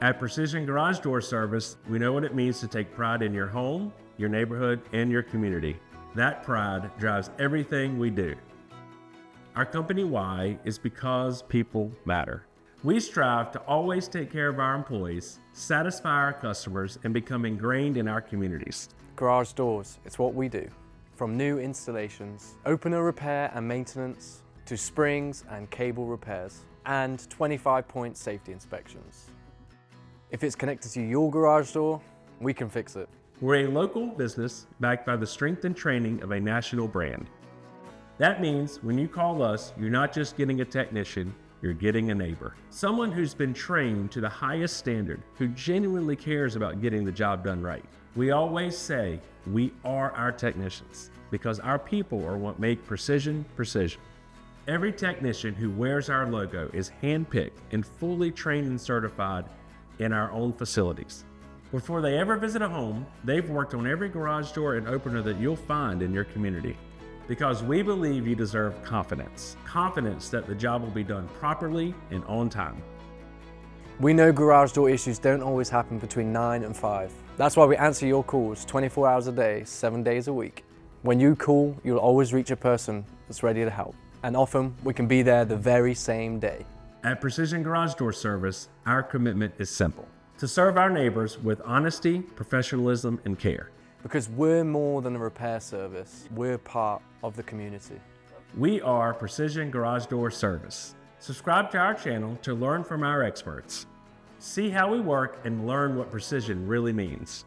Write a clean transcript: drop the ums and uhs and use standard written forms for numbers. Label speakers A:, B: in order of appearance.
A: At Precision Garage Door Service, we know what it means to take pride in your home, your neighborhood, and your community. That pride drives everything we do. Our company why is because people matter. We strive to always take care of our employees, satisfy our customers, and become ingrained in our communities.
B: Garage doors, it's what we do. From new installations, opener repair and maintenance, to springs and cable repairs, and 25-point safety inspections. If it's connected to your garage door, we can fix it.
A: We're a local business backed by the strength and training of a national brand. That means when you call us, you're not just getting a technician, you're getting a neighbor. Someone who's been trained to the highest standard, who genuinely cares about getting the job done right. We always say we are our technicians because our people are what make precision precision. Every technician who wears our logo is handpicked and fully trained and certified in our own facilities. Before they ever visit a home, they've worked on every garage door and opener that you'll find in your community. Because we believe you deserve confidence. Confidence that the job will be done properly and on time.
B: We know garage door issues don't always happen between 9 and 5. That's why we answer your calls 24 hours a day, 7 days a week. When you call, you'll always reach a person that's ready to help. And often, we can be there the very same day.
A: At Precision Garage Door Service, our commitment is simple: to serve our neighbors with honesty, professionalism, and care.
B: Because we're more than a repair service, we're part of the community.
A: We are Precision Garage Door Service. Subscribe to our channel to learn from our experts. See how we work and learn what precision really means.